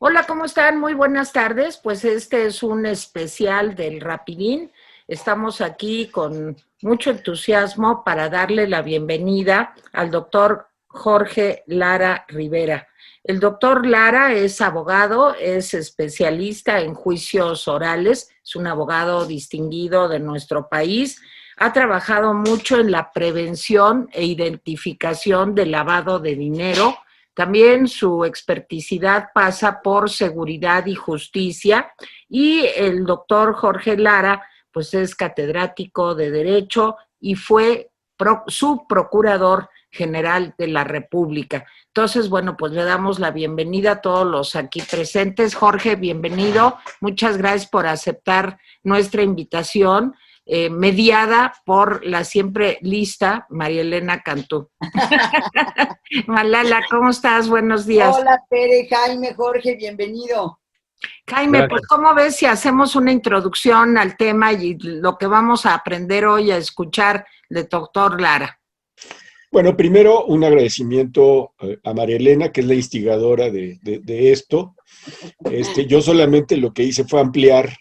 Hola, ¿cómo están? Muy buenas tardes. Pues este es un especial del Rapidín. Estamos aquí con mucho entusiasmo para darle la bienvenida al doctor Jorge Lara Rivera. El doctor Lara es abogado, es especialista en juicios orales, es un abogado distinguido de nuestro país. Ha trabajado mucho en la prevención e identificación del lavado de dinero. También su experticidad pasa por seguridad y justicia, y el doctor Jorge Lara pues es catedrático de Derecho y fue subprocurador general de la República. Entonces, bueno, pues le damos la bienvenida a todos los aquí presentes. Jorge, bienvenido. Muchas gracias por aceptar nuestra invitación, mediada por la siempre lista María Elena Cantú. Malala, ¿cómo estás? Buenos días. Hola, Tere, Jaime, Jorge, bienvenido. Jaime, pues Gracias. ¿cómo ves si hacemos una introducción al tema y lo que vamos a aprender hoy a escuchar de doctor Lara? Bueno, primero un agradecimiento a María Elena, que es la instigadora de esto. Yo solamente lo que hice fue ampliar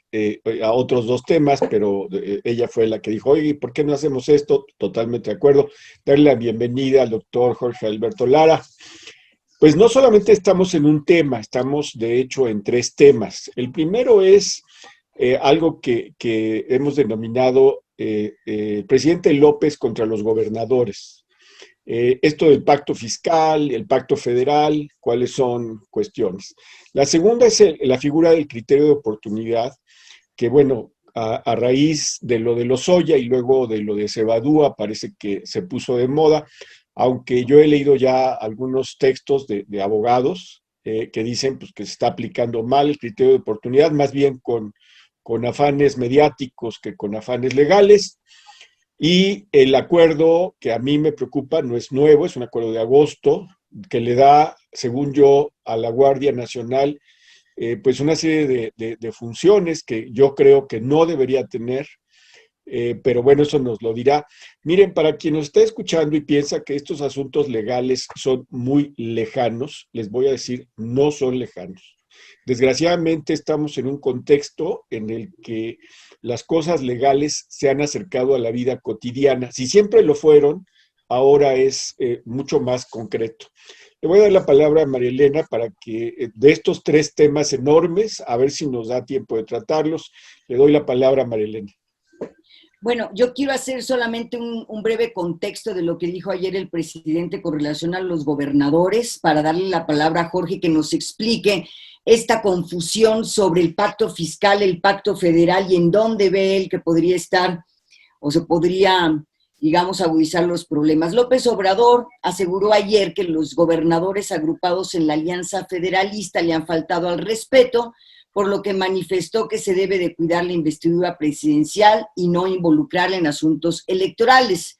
a otros dos temas, pero ella fue la que dijo, oye, ¿por qué no hacemos esto? Totalmente de acuerdo. Darle la bienvenida al doctor Jorge Alberto Lara. Pues no solamente estamos en un tema, estamos de hecho en tres temas. El primero es algo que hemos denominado el presidente López contra los gobernadores. Esto del pacto fiscal, el pacto federal, cuáles son cuestiones. La segunda es la figura del criterio de oportunidad, que bueno, a raíz de lo de Lozoya y luego de lo de Cebadúa parece que se puso de moda, aunque yo he leído ya algunos textos de abogados que dicen pues, que se está aplicando mal el criterio de oportunidad, más bien con afanes mediáticos que con afanes legales. Y el acuerdo que a mí me preocupa no es nuevo, es un acuerdo de agosto que le da, según yo, a la Guardia Nacional pues una serie de funciones que yo creo que no debería tener, pero bueno, eso nos lo dirá. Miren, para quien nos está escuchando y piensa que estos asuntos legales son muy lejanos, les voy a decir, no son lejanos. Desgraciadamente estamos en un contexto en el que las cosas legales se han acercado a la vida cotidiana. Si siempre lo fueron, ahora es mucho más concreto. Le voy a dar la palabra a María Elena para que de estos tres temas enormes, a ver si nos da tiempo de tratarlos, le doy la palabra a María Elena. Bueno, yo quiero hacer solamente un breve contexto de lo que dijo ayer el presidente con relación a los gobernadores, para darle la palabra a Jorge que nos explique esta confusión sobre el pacto fiscal, el pacto federal y en dónde ve él que podría estar o se podría, digamos, agudizar los problemas. López Obrador aseguró ayer que los gobernadores agrupados en la Alianza Federalista le han faltado al respeto, por lo que manifestó que se debe de cuidar la investidura presidencial y no involucrarla en asuntos electorales.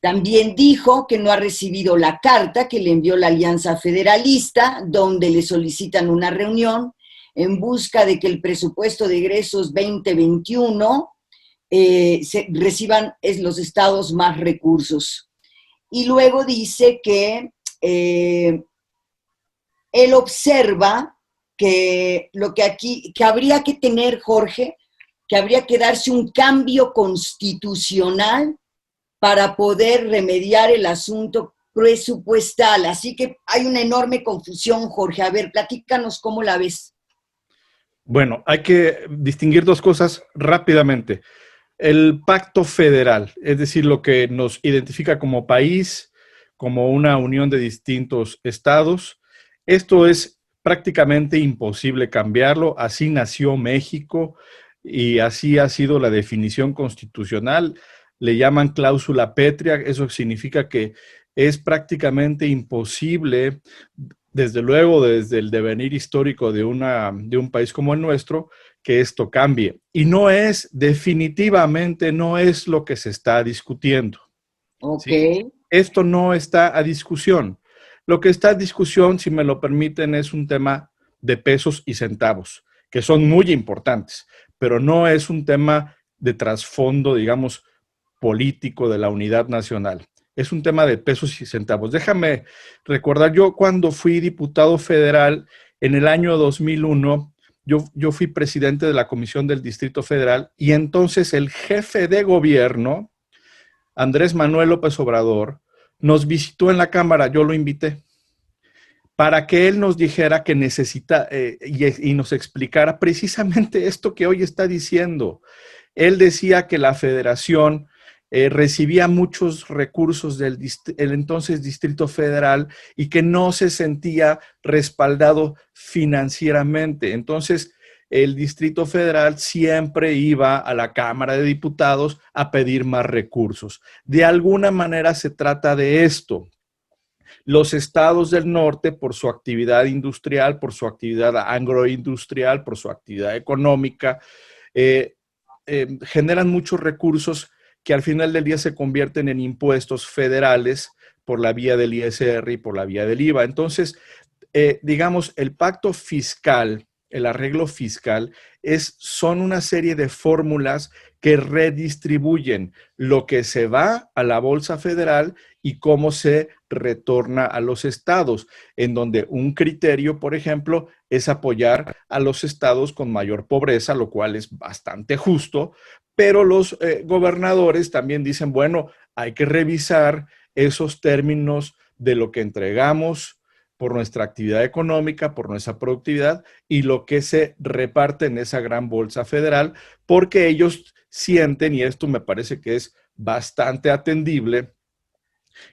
También dijo que no ha recibido la carta que le envió la Alianza Federalista, donde le solicitan una reunión en busca de que el presupuesto de egresos 2021 reciban los estados más recursos. Y luego dice que él observa que lo que aquí, que habría que tener, Jorge, que habría que darse un cambio constitucional para poder remediar el asunto presupuestal. Así que hay una enorme confusión, Jorge. A ver, platícanos cómo la ves. Bueno, hay que distinguir dos cosas rápidamente. El pacto federal, es decir, lo que nos identifica como país, como una unión de distintos estados. Esto es prácticamente imposible cambiarlo. Así nació México y así ha sido la definición constitucional. Le llaman cláusula pétrea. Eso significa que es prácticamente imposible, desde luego, desde el devenir histórico de un país como el nuestro, que esto cambie. Y no es, definitivamente no es lo que se está discutiendo. Ok. ¿Sí? Esto no está a discusión. Lo que está a discusión, si me lo permiten, es un tema de pesos y centavos, que son muy importantes, pero no es un tema de trasfondo, digamos, político de la unidad nacional. Es un tema de pesos y centavos. Déjame recordar, yo cuando fui diputado federal En el año 2001, yo fui presidente de la Comisión del Distrito Federal y entonces el jefe de gobierno, Andrés Manuel López Obrador, nos visitó en la Cámara, yo lo invité, para que él nos dijera que necesita y nos explicara precisamente esto que hoy está diciendo. Él decía que la federación recibía muchos recursos del el entonces Distrito Federal y que no se sentía respaldado financieramente. Entonces, el Distrito Federal siempre iba a la Cámara de Diputados a pedir más recursos. De alguna manera se trata de esto. Los estados del norte, por su actividad industrial, por su actividad agroindustrial, por su actividad económica, generan muchos recursos que al final del día se convierten en impuestos federales por la vía del ISR y por la vía del IVA. Entonces, digamos, el pacto fiscal, el arreglo fiscal, son una serie de fórmulas que redistribuyen lo que se va a la bolsa federal y cómo se retorna a los estados, en donde un criterio, por ejemplo, es apoyar a los estados con mayor pobreza, lo cual es bastante justo, pero los gobernadores también dicen, bueno, hay que revisar esos términos de lo que entregamos por nuestra actividad económica, por nuestra productividad y lo que se reparte en esa gran bolsa federal, porque ellos sienten, y esto me parece que es bastante atendible,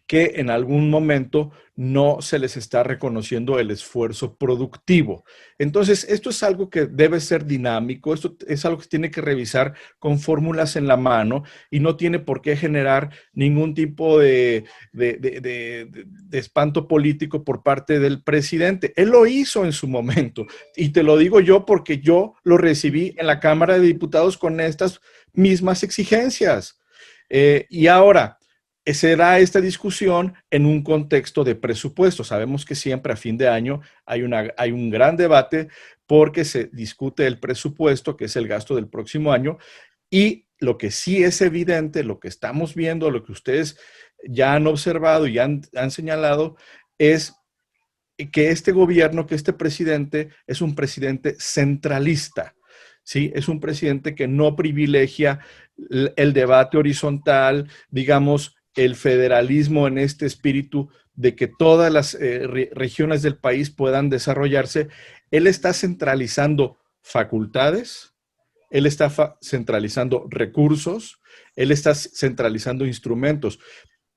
que en algún momento no se les está reconociendo el esfuerzo productivo. Entonces, esto es algo que debe ser dinámico, esto es algo que se tiene que revisar con fórmulas en la mano y no tiene por qué generar ningún tipo de espanto político por parte del presidente. Él lo hizo en su momento y te lo digo yo porque yo lo recibí en la Cámara de Diputados con estas mismas exigencias. Y ahora, se da esta discusión en un contexto de presupuesto. Sabemos que siempre a fin de año hay un gran debate porque se discute el presupuesto, que es el gasto del próximo año, y lo que sí es evidente, lo que estamos viendo, lo que ustedes ya han observado y han señalado, es que este gobierno, que este presidente es un presidente centralista. ¿Sí? Es un presidente que no privilegia el debate horizontal, digamos, el federalismo en este espíritu de que todas las regiones del país puedan desarrollarse. Él está centralizando facultades, él está centralizando recursos, él está centralizando instrumentos.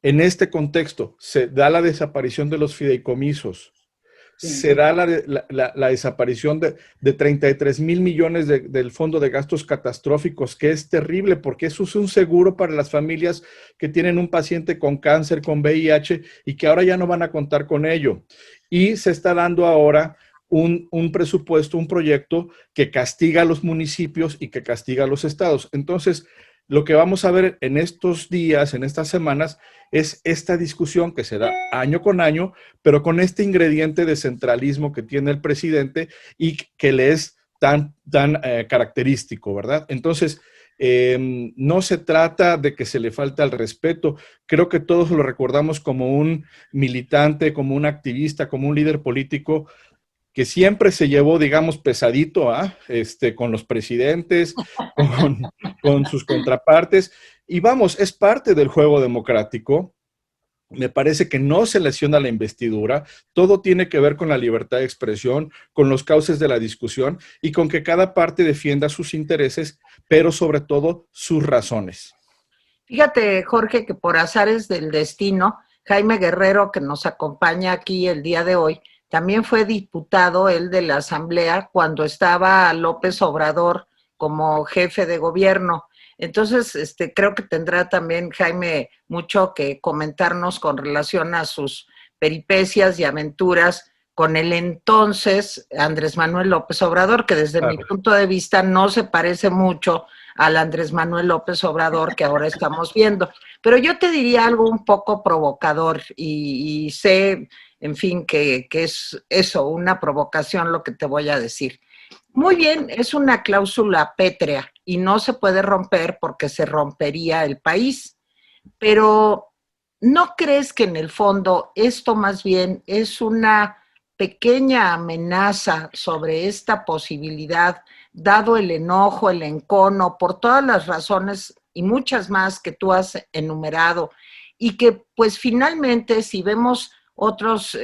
En este contexto se da la desaparición de los fideicomisos, se da la desaparición de 33,000 millones del Fondo de Gastos Catastróficos, que es terrible porque eso es un seguro para las familias que tienen un paciente con cáncer, con VIH y que ahora ya no van a contar con ello. Y se está dando ahora un presupuesto, un proyecto que castiga a los municipios y que castiga a los estados. Entonces, lo que vamos a ver en estos días, en estas semanas, es esta discusión que se da año con año, pero con este ingrediente de centralismo que tiene el presidente y que le es tan característico, ¿verdad? Entonces, no se trata de que se le falta el respeto. Creo que todos lo recordamos como un militante, como un activista, como un líder político que siempre se llevó, digamos, pesadito con los presidentes, con sus contrapartes. Y vamos, es parte del juego democrático. Me parece que no se lesiona la investidura. Todo tiene que ver con la libertad de expresión, con los cauces de la discusión y con que cada parte defienda sus intereses, pero sobre todo sus razones. Fíjate, Jorge, que por azares del destino, Jaime Guerrero, que nos acompaña aquí el día de hoy, también fue diputado, él de la Asamblea, cuando estaba López Obrador como jefe de gobierno. Entonces, creo que tendrá también Jaime mucho que comentarnos con relación a sus peripecias y aventuras con el entonces Andrés Manuel López Obrador, que desde mi punto de vista no se parece mucho al Andrés Manuel López Obrador que ahora estamos viendo. Pero yo te diría algo un poco provocador y sé, en fin, que es eso, una provocación lo que te voy a decir. Muy bien, es una cláusula pétrea y no se puede romper porque se rompería el país, pero ¿no crees que en el fondo esto más bien es una pequeña amenaza sobre esta posibilidad, dado el enojo, el encono, por todas las razones y muchas más que tú has enumerado, y que pues finalmente si vemos otros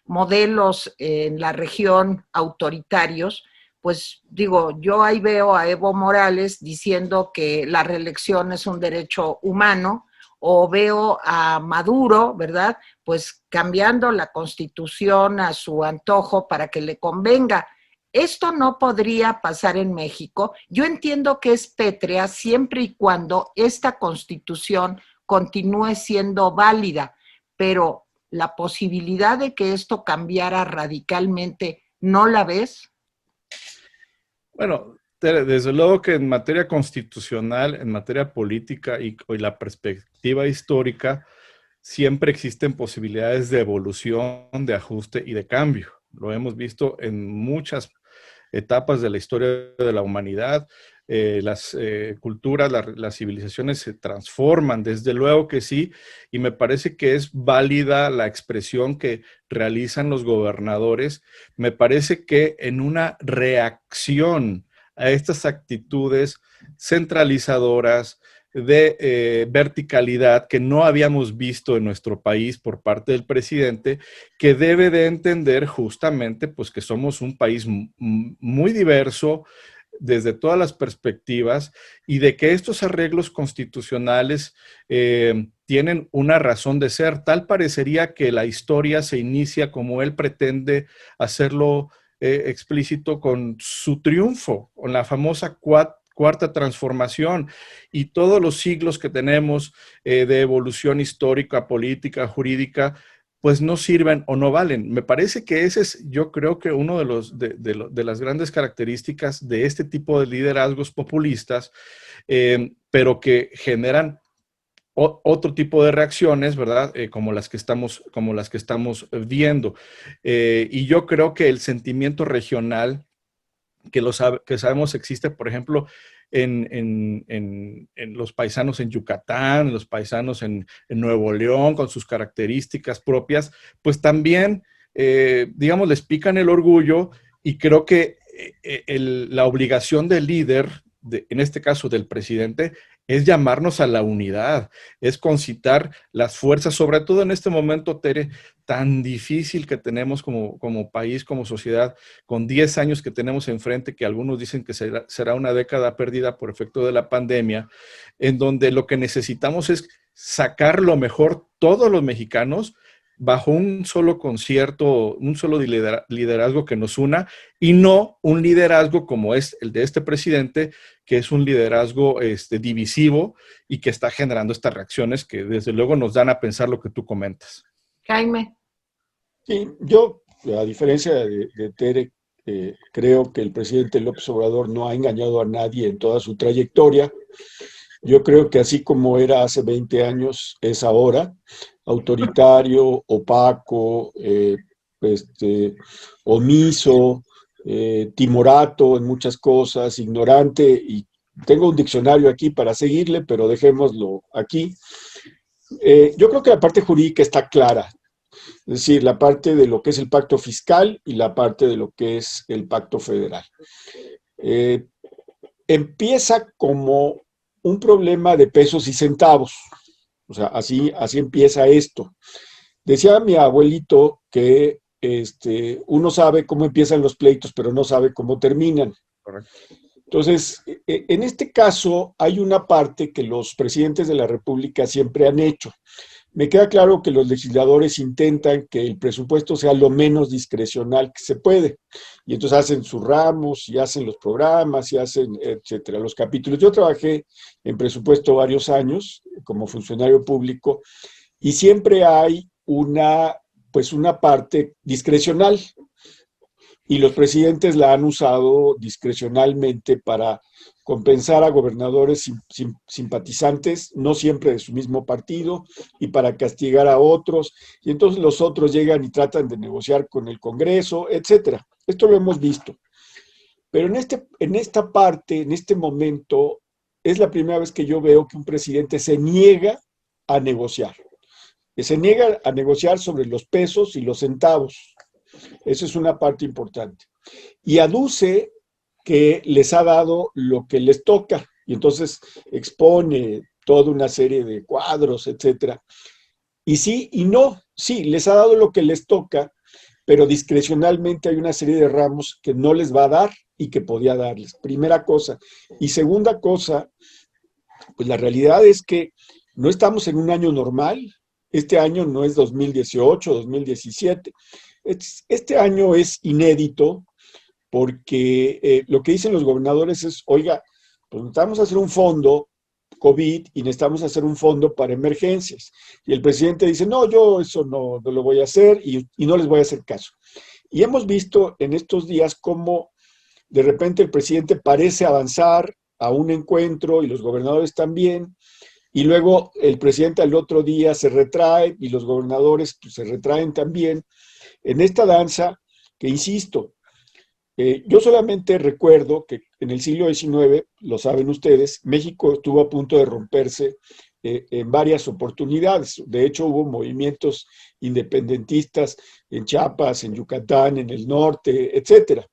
modelos en la región autoritarios, pues digo, yo ahí veo a Evo Morales diciendo que la reelección es un derecho humano, o veo a Maduro, ¿verdad? Pues cambiando la Constitución a su antojo para que le convenga. Esto no podría pasar en México. Yo entiendo que es pétrea siempre y cuando esta Constitución continúe siendo válida, pero la posibilidad de que esto cambiara radicalmente, ¿no la ves? Bueno, desde luego que en materia constitucional, en materia política y la perspectiva histórica, siempre existen posibilidades de evolución, de ajuste y de cambio. Lo hemos visto en muchas etapas de la historia de la humanidad. Las culturas, las civilizaciones se transforman, desde luego que sí, y me parece que es válida la expresión que realizan los gobernadores. Me parece que en una reacción a estas actitudes centralizadoras, de verticalidad que no habíamos visto en nuestro país por parte del presidente, que debe de entender justamente pues que somos un país muy diverso desde todas las perspectivas y de que estos arreglos constitucionales tienen una razón de ser. Tal parecería que la historia se inicia como él pretende hacerlo explícito con su triunfo, con la famosa cuarta transformación y todos los siglos que tenemos de evolución histórica, política, jurídica, pues no sirven o no valen. Me parece que ese es, yo creo que uno de las grandes características de este tipo de liderazgos populistas, pero que generan otro tipo de reacciones, ¿verdad? Como las que estamos viendo. Y yo creo que el sentimiento regional que sabemos existe, por ejemplo, en los paisanos en Yucatán, en los paisanos en Nuevo León, con sus características propias, pues también, digamos, les pican el orgullo y creo que la obligación del líder, en este caso del presidente, es llamarnos a la unidad, es concitar las fuerzas, sobre todo en este momento, Tere, tan difícil que tenemos como país, como sociedad, con 10 años que tenemos enfrente, que algunos dicen que será una década perdida por efecto de la pandemia, en donde lo que necesitamos es sacar lo mejor todos los mexicanos bajo un solo concierto, un solo liderazgo que nos una, y no un liderazgo como es el de este presidente, que es un liderazgo divisivo y que está generando estas reacciones que desde luego nos dan a pensar lo que tú comentas. Jaime. Sí, yo, a diferencia de Tere, creo que el presidente López Obrador no ha engañado a nadie en toda su trayectoria. Yo creo que así como era hace 20 años, es ahora, autoritario, opaco, omiso, timorato en muchas cosas, ignorante, y tengo un diccionario aquí para seguirle, pero dejémoslo aquí. Yo creo que la parte jurídica está clara, es decir, la parte de lo que es el pacto fiscal y la parte de lo que es el pacto federal. Empieza como un problema de pesos y centavos, o sea, así empieza esto. Decía mi abuelito que uno sabe cómo empiezan los pleitos, pero no sabe cómo terminan. Correcto. Entonces, en este caso hay una parte que los presidentes de la República siempre han hecho. Me queda claro que los legisladores intentan que el presupuesto sea lo menos discrecional que se puede. Y entonces hacen sus ramos, y hacen los programas, y hacen, etcétera, los capítulos. Yo trabajé en presupuesto varios años como funcionario público y siempre hay una parte discrecional. Y los presidentes la han usado discrecionalmente para compensar a gobernadores simpatizantes, no siempre de su mismo partido, y para castigar a otros. Y entonces los otros llegan y tratan de negociar con el Congreso, etcétera. Esto lo hemos visto. Pero en esta parte, en este momento, es la primera vez que yo veo que un presidente se niega a negociar. Que se niega a negociar sobre los pesos y los centavos. Eso es una parte importante. Y aduce que les ha dado lo que les toca, y entonces expone toda una serie de cuadros, etcétera. Y sí y no, sí, les ha dado lo que les toca, pero discrecionalmente hay una serie de ramos que no les va a dar y que podía darles. Primera cosa. Y segunda cosa, pues la realidad es que no estamos en un año normal. Este año no es 2018, 2017. Este año es inédito porque lo que dicen los gobernadores es, oiga, pues necesitamos hacer un fondo COVID y necesitamos hacer un fondo para emergencias. Y el presidente dice, no, yo eso no lo voy a hacer y no les voy a hacer caso. Y hemos visto en estos días cómo de repente el presidente parece avanzar a un encuentro y los gobernadores también, y luego el presidente al otro día se retrae y los gobernadores pues, se retraen también en esta danza que, insisto, yo solamente recuerdo que en el siglo XIX, lo saben ustedes, México estuvo a punto de romperse en varias oportunidades. De hecho, hubo movimientos independentistas en Chiapas, en Yucatán, en el norte, etcétera.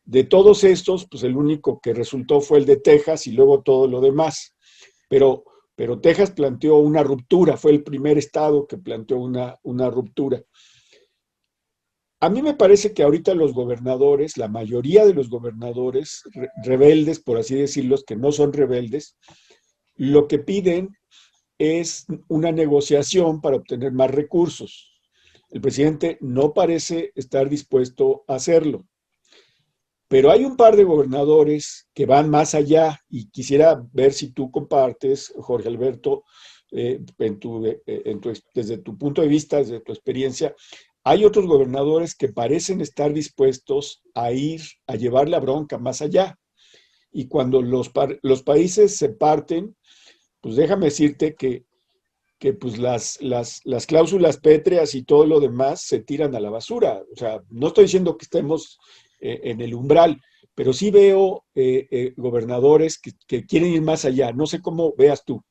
De todos estos, pues el único que resultó fue el de Texas y luego todo lo demás. Pero Texas planteó una ruptura, fue el primer estado que planteó una ruptura. A mí me parece que ahorita los gobernadores, la mayoría de los gobernadores rebeldes, por así decirlo, que no son rebeldes, lo que piden es una negociación para obtener más recursos. El presidente no parece estar dispuesto a hacerlo. Pero hay un par de gobernadores que van más allá y quisiera ver si tú compartes, Jorge Alberto, desde tu punto de vista, desde tu experiencia, hay otros gobernadores que parecen estar dispuestos a ir a llevar la bronca más allá. Y cuando los países se parten, pues déjame decirte que pues las cláusulas pétreas y todo lo demás se tiran a la basura. O sea, no estoy diciendo que estemos en el umbral, pero sí veo gobernadores que quieren ir más allá. No sé cómo veas tú.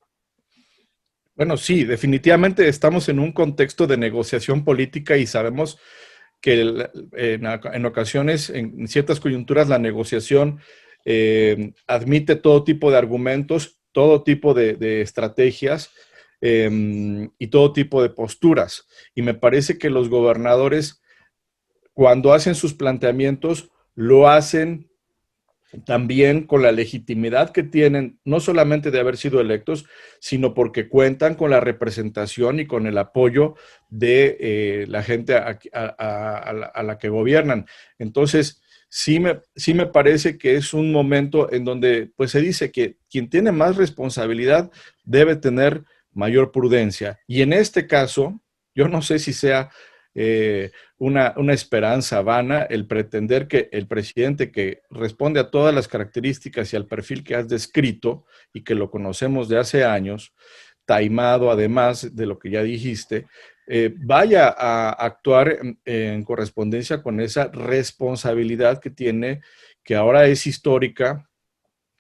Bueno, sí, definitivamente estamos en un contexto de negociación política y sabemos que en ocasiones, en ciertas coyunturas, la negociación admite todo tipo de argumentos, todo tipo de estrategias y todo tipo de posturas. Y me parece que los gobernadores, cuando hacen sus planteamientos, lo hacen también con la legitimidad que tienen, no solamente de haber sido electos, sino porque cuentan con la representación y con el apoyo de la gente a la que gobiernan. Entonces, sí me parece que es un momento en donde pues, se dice que quien tiene más responsabilidad debe tener mayor prudencia. Y en este caso, yo no sé si sea una esperanza vana el pretender que el presidente, que responde a todas las características y al perfil que has descrito y que lo conocemos de hace años, taimado además de lo que ya dijiste, vaya a actuar en correspondencia con esa responsabilidad que tiene, que ahora es histórica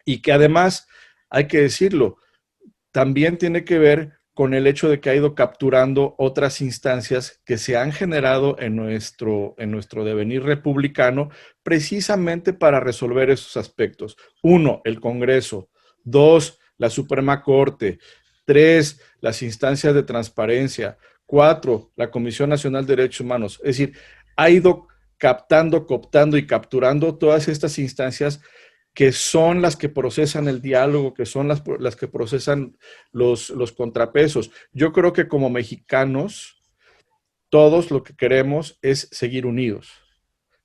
y que además, hay que decirlo, también tiene que ver con el hecho de que ha ido capturando otras instancias que se han generado en nuestro devenir republicano precisamente para resolver esos aspectos. 1, el Congreso. 2, la Suprema Corte. 3, las instancias de transparencia. 4, la Comisión Nacional de Derechos Humanos. Es decir, ha ido captando, cooptando y capturando todas estas instancias que son las que procesan el diálogo, que son las que procesan los contrapesos. Yo creo que como mexicanos, todos lo que queremos es seguir unidos.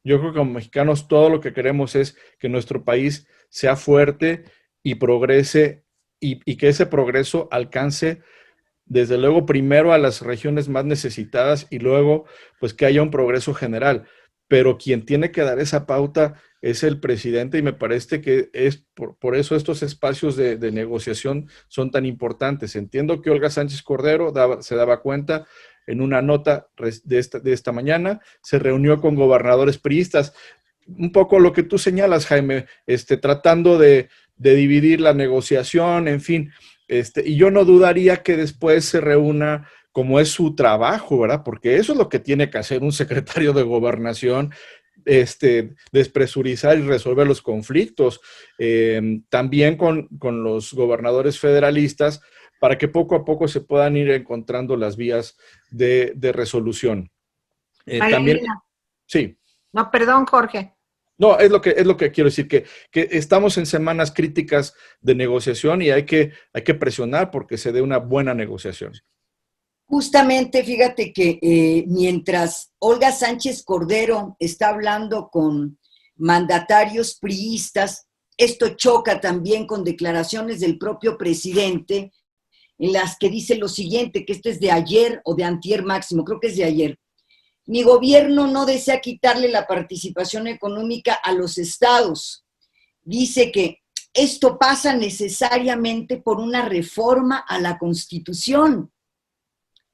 Yo creo que como mexicanos, todo lo que queremos es que nuestro país sea fuerte y progrese, y que ese progreso alcance, desde luego, primero a las regiones más necesitadas y luego, pues, que haya un progreso general. Pero quien tiene que dar esa pauta es el presidente y me parece que es por eso estos espacios de negociación son tan importantes. Entiendo que Olga Sánchez Cordero se daba cuenta en una nota de esta mañana, se reunió con gobernadores priistas, un poco lo que tú señalas, Jaime, tratando de dividir la negociación, en fin, y yo no dudaría que después se reúna como es su trabajo, ¿verdad? Porque eso es lo que tiene que hacer un secretario de Gobernación, despresurizar y resolver los conflictos, también con los gobernadores federalistas, para que poco a poco se puedan ir encontrando las vías de resolución. También, Elena. sí. No, perdón, Jorge. No, es lo que quiero decir, que estamos en semanas críticas de negociación y hay que presionar porque se dé una buena negociación. Justamente, fíjate que mientras Olga Sánchez Cordero está hablando con mandatarios priistas, esto choca también con declaraciones del propio presidente en las que dice lo siguiente, que esto es de ayer o de antier máximo, creo que es de ayer. Mi gobierno no desea quitarle la participación económica a los estados. Dice que esto pasa necesariamente por una reforma a la Constitución.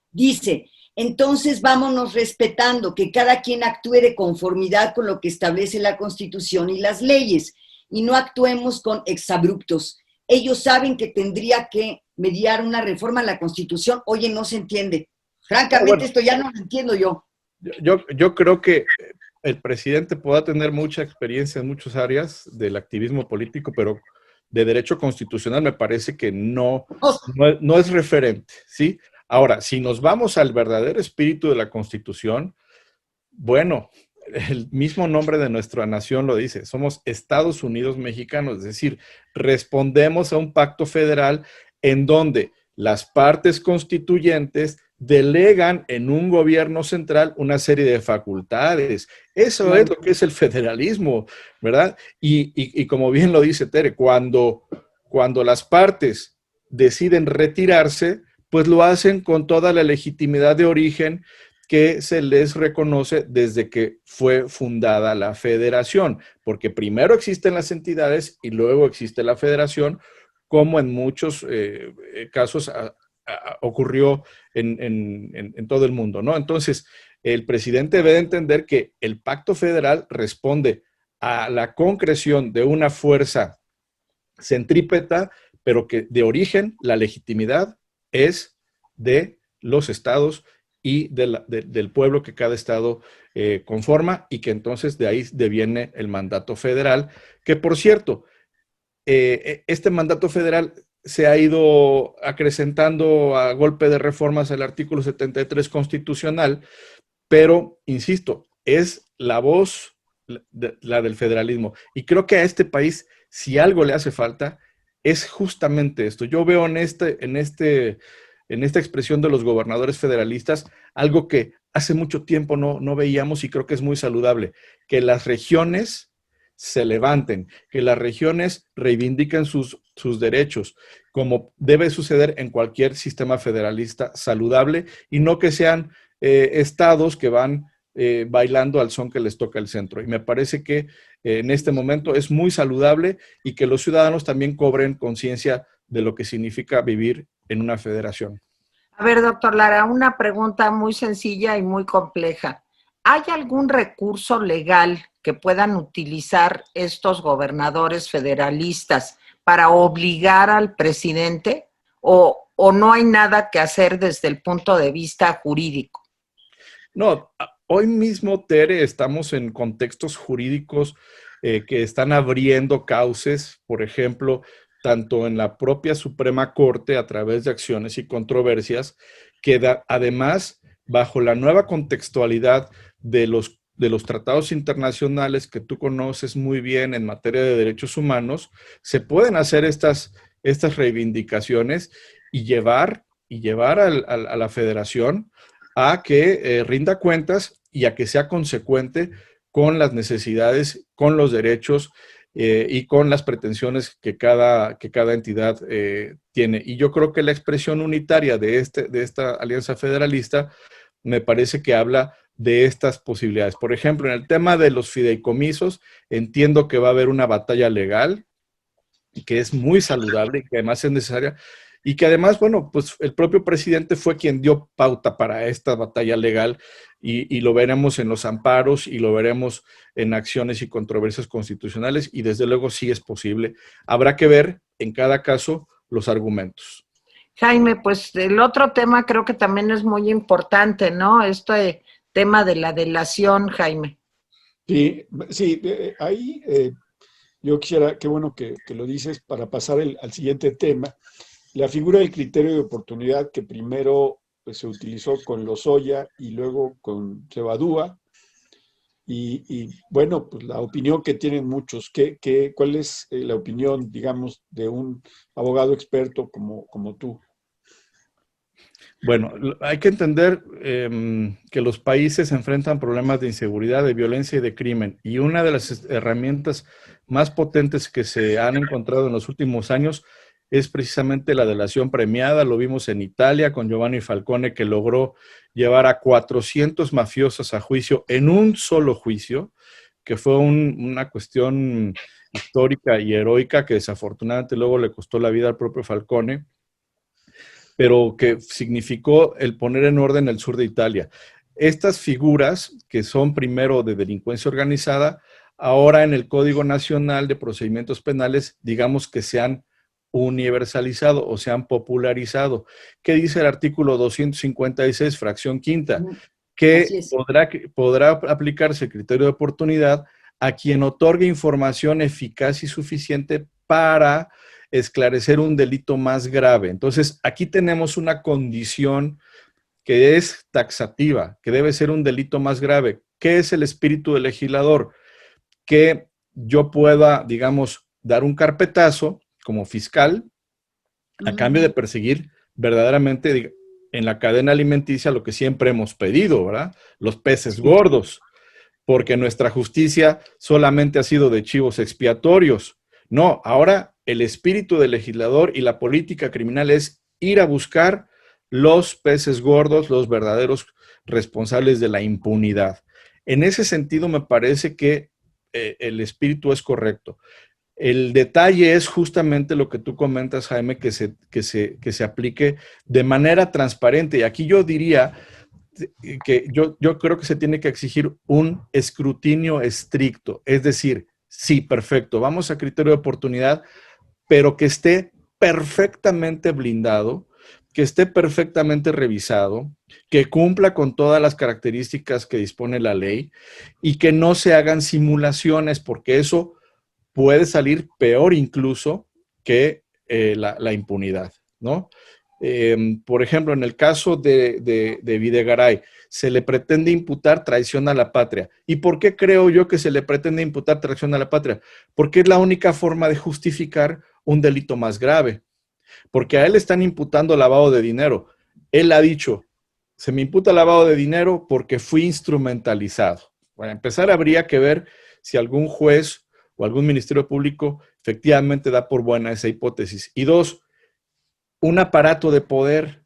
Dice, entonces vámonos respetando que cada quien actúe de conformidad con lo que establece la Constitución y las leyes y no actuemos con exabruptos. Ellos saben que tendría que mediar una reforma a la Constitución. Oye, no se entiende. Francamente, esto ya no lo entiendo yo. Yo creo que el presidente pueda tener mucha experiencia en muchas áreas del activismo político, pero de derecho constitucional me parece que no es referente, ¿sí? Ahora, si nos vamos al verdadero espíritu de la Constitución, bueno, el mismo nombre de nuestra nación lo dice, somos Estados Unidos mexicanos, es decir, respondemos a un pacto federal en donde las partes constituyentes delegan en un gobierno central una serie de facultades. Eso es lo que es el federalismo, ¿verdad? Y como bien lo dice Tere, cuando las partes deciden retirarse, pues lo hacen con toda la legitimidad de origen que se les reconoce desde que fue fundada la federación, porque primero existen las entidades y luego existe la federación, como en muchos casos ocurrió en todo el mundo, ¿no? Entonces, el presidente debe de entender que el pacto federal responde a la concreción de una fuerza centrípeta, pero que de origen la legitimidad es de los estados y del pueblo que cada estado conforma, y que entonces de ahí deviene el mandato federal, que por cierto, este mandato federal se ha ido acrecentando a golpe de reformas al artículo 73 constitucional, pero, insisto, es la voz, la del federalismo. Y creo que a este país, si algo le hace falta, es justamente esto. Yo veo en esta expresión de los gobernadores federalistas algo que hace mucho tiempo no veíamos, y creo que es muy saludable, que las regiones se levanten, que las regiones reivindiquen sus derechos, como debe suceder en cualquier sistema federalista saludable, y no que sean estados que van bailando al son que les toca el centro. Y me parece que en este momento es muy saludable, y que los ciudadanos también cobren conciencia de lo que significa vivir en una federación. A ver, doctor Lara, una pregunta muy sencilla y muy compleja. ¿Hay algún recurso legal que puedan utilizar estos gobernadores federalistas para obligar al presidente, o no hay nada que hacer desde el punto de vista jurídico? No, hoy mismo, Tere, estamos en contextos jurídicos que están abriendo cauces, por ejemplo, tanto en la propia Suprema Corte a través de acciones y controversias, que además, bajo la nueva contextualidad de los tratados internacionales que tú conoces muy bien en materia de derechos humanos, se pueden hacer estas reivindicaciones y llevar a la federación a que rinda cuentas y a que sea consecuente con las necesidades, con los derechos y con las pretensiones que cada entidad tiene. Y yo creo que la expresión unitaria de esta alianza federalista me parece que habla de estas posibilidades. Por ejemplo, en el tema de los fideicomisos, entiendo que va a haber una batalla legal, que es muy saludable y que además es necesaria, y que además, bueno, pues el propio presidente fue quien dio pauta para esta batalla legal, y lo veremos en los amparos y lo veremos en acciones y controversias constitucionales, y desde luego sí es posible. Habrá que ver en cada caso los argumentos. Jaime, pues el otro tema creo que también es muy importante, ¿no? Este tema de la delación, Jaime. Sí, sí, ahí yo quisiera, qué bueno que lo dices para pasar al siguiente tema. La figura del criterio de oportunidad que primero pues, se utilizó con Lozoya y luego con Cebadúa. Bueno, pues la opinión que tienen muchos, ¿cuál es la opinión, digamos, de un abogado experto como tú? Bueno, hay que entender que los países enfrentan problemas de inseguridad, de violencia y de crimen. Y una de las herramientas más potentes que se han encontrado en los últimos años es precisamente la delación premiada. Lo vimos en Italia con Giovanni Falcone, que logró llevar a 400 mafiosos a juicio en un solo juicio, que fue una cuestión histórica y heroica que desafortunadamente luego le costó la vida al propio Falcone, pero que significó el poner en orden el sur de Italia. Estas figuras, que son primero de delincuencia organizada, ahora en el Código Nacional de Procedimientos Penales, digamos que se han universalizado o se han popularizado. ¿Qué dice el artículo 256, fracción quinta? Que podrá aplicarse el criterio de oportunidad a quien otorgue información eficaz y suficiente para esclarecer un delito más grave. Entonces, aquí tenemos una condición que es taxativa, que debe ser un delito más grave. ¿Qué es el espíritu del legislador? Que yo pueda, digamos, dar un carpetazo como fiscal a cambio de perseguir verdaderamente en la cadena alimenticia lo que siempre hemos pedido, ¿verdad? Los peces gordos, porque nuestra justicia solamente ha sido de chivos expiatorios. No, ahora el espíritu del legislador y la política criminal es ir a buscar los peces gordos, los verdaderos responsables de la impunidad. En ese sentido, me parece que el espíritu es correcto. El detalle es justamente lo que tú comentas, Jaime, que se aplique de manera transparente. Y aquí yo diría que yo creo que se tiene que exigir un escrutinio estricto. Es decir, sí, perfecto, vamos a criterio de oportunidad, pero que esté perfectamente blindado, que esté perfectamente revisado, que cumpla con todas las características que dispone la ley y que no se hagan simulaciones, porque eso puede salir peor incluso que la impunidad, ¿no? Por ejemplo, en el caso de Videgaray, se le pretende imputar traición a la patria. ¿Y por qué creo yo que se le pretende imputar traición a la patria? Porque es la única forma de justificar un delito más grave. Porque a él están imputando lavado de dinero. Él ha dicho, se me imputa lavado de dinero porque fui instrumentalizado. Para empezar, habría que ver si algún juez o algún ministerio público efectivamente da por buena esa hipótesis. Y dos, un aparato de poder.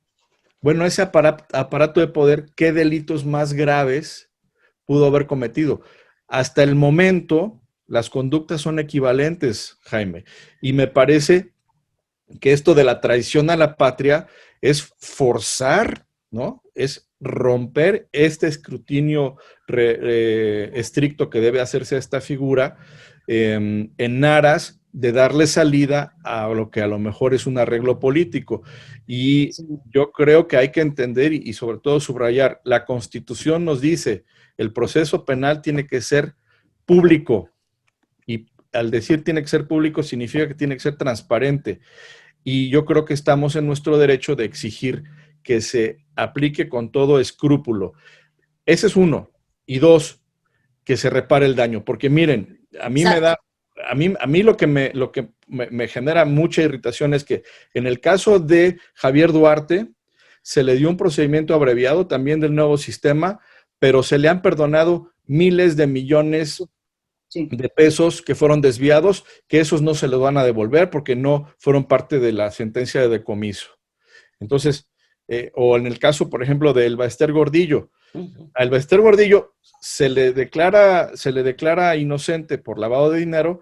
Bueno, ese aparato de poder, ¿qué delitos más graves pudo haber cometido? Hasta el momento, las conductas son equivalentes, Jaime. Y me parece que esto de la traición a la patria es forzar, ¿no? Es romper este escrutinio estricto que debe hacerse a esta figura en aras de darle salida a lo que a lo mejor es un arreglo político. Y yo creo que hay que entender y sobre todo subrayar, la Constitución nos dice, el proceso penal tiene que ser público. Y al decir tiene que ser público significa que tiene que ser transparente. Y yo creo que estamos en nuestro derecho de exigir que se aplique con todo escrúpulo. Ese es uno. Y dos, que se repare el daño. Porque miren, a mí me da, a mí lo que me genera mucha irritación es que en el caso de Javier Duarte se le dio un procedimiento abreviado también del nuevo sistema, pero se le han perdonado miles de millones de pesos que fueron desviados, que esos no se los van a devolver porque no fueron parte de la sentencia de decomiso. Entonces, o en el caso, por ejemplo, de Elbaester Gordillo, a Elbaester Gordillo se le declara inocente por lavado de dinero,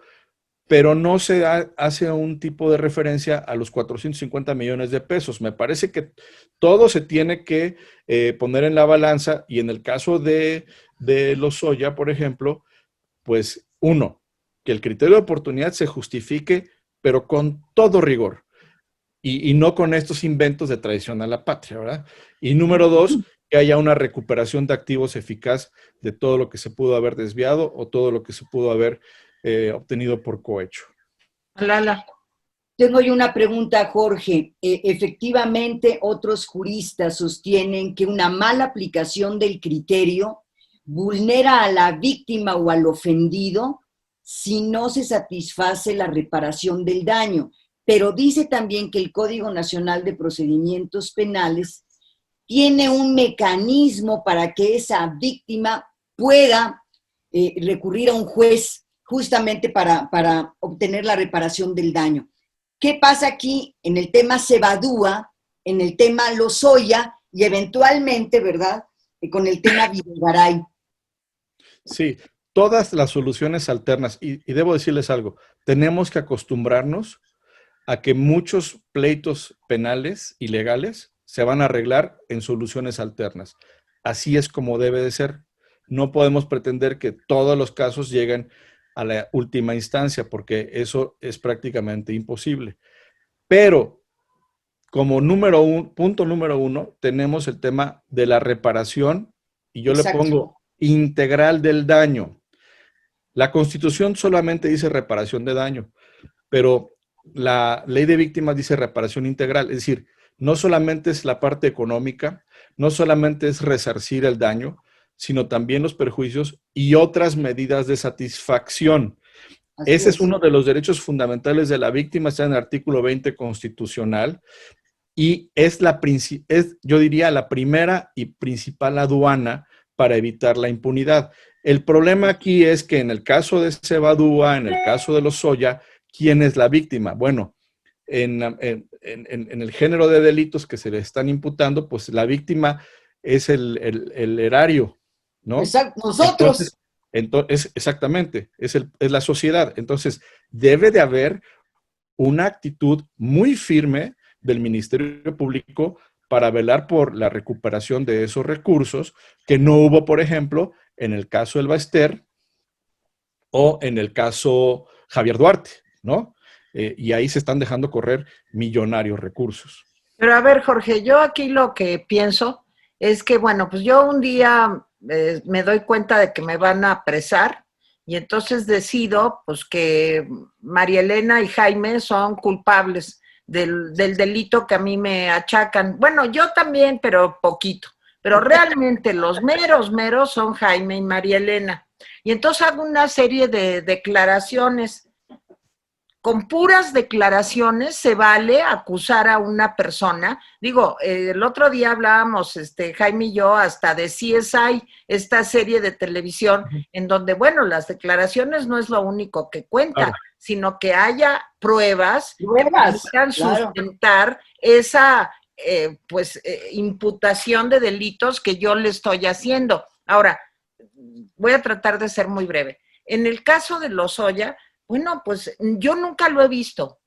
pero no se hace un tipo de referencia a los 450 millones de pesos. Me parece que todo se tiene que poner en la balanza y en el caso de Lozoya, por ejemplo, pues uno, que el criterio de oportunidad se justifique, pero con todo rigor. y no con estos inventos de traición a la patria, ¿verdad? Y número dos, que haya una recuperación de activos eficaz de todo lo que se pudo haber desviado o todo lo que se pudo haber obtenido por cohecho. Lala. Tengo yo una pregunta, Jorge. Efectivamente, otros juristas sostienen que una mala aplicación del criterio vulnera a la víctima o al ofendido si no se satisface la reparación del daño. Pero dice también que el Código Nacional de Procedimientos Penales tiene un mecanismo para que esa víctima pueda recurrir a un juez justamente para obtener la reparación del daño. ¿Qué pasa aquí en el tema Cebadúa, en el tema Lozoya y eventualmente, ¿verdad?, con el tema Videgaray? Sí, todas las soluciones alternas, y debo decirles algo, tenemos que acostumbrarnos a que muchos pleitos penales y legales se van a arreglar en soluciones alternas. Así es como debe de ser. No podemos pretender que todos los casos lleguen a la última instancia, porque eso es prácticamente imposible. Pero, como punto número uno, tenemos el tema de la reparación, y yo Exacto. le pongo integral del daño. La Constitución solamente dice reparación de daño, pero la ley de víctimas dice reparación integral, es decir, no solamente es la parte económica, no solamente es resarcir el daño, sino también los perjuicios y otras medidas de satisfacción. Ese es uno de los derechos fundamentales de la víctima, está en el artículo 20 constitucional, y es yo diría, la primera y principal aduana para evitar la impunidad. El problema aquí es que en el caso de Cebadúa, en el caso de Lozoya, ¿quién es la víctima? Bueno, en el género de delitos que se le están imputando, pues la víctima es el erario, ¿no? Exacto, nosotros. Entonces, exactamente, es la sociedad. Entonces, debe de haber una actitud muy firme del Ministerio Público para velar por la recuperación de esos recursos, que no hubo, por ejemplo, en el caso Elba Ester o en el caso Javier Duarte, ¿no? Y ahí se están dejando correr millonarios recursos. Pero a ver, Jorge, yo aquí lo que pienso es que, bueno, pues yo un día me doy cuenta de que me van a apresar y entonces decido, pues, que María Elena y Jaime son culpables del delito que a mí me achacan. Bueno, yo también, pero poquito. Pero realmente los meros son Jaime y María Elena. Y entonces hago una serie de declaraciones. Con puras declaraciones se vale acusar a una persona. Digo, el otro día hablábamos, Jaime y yo, hasta de CSI, esta serie de televisión, en donde, bueno, las declaraciones no es lo único que cuenta, claro, sino que haya pruebas que permitan sustentar esa imputación de delitos que yo le estoy haciendo. Ahora, voy a tratar de ser muy breve. En el caso de Lozoya, bueno, pues yo nunca lo he visto.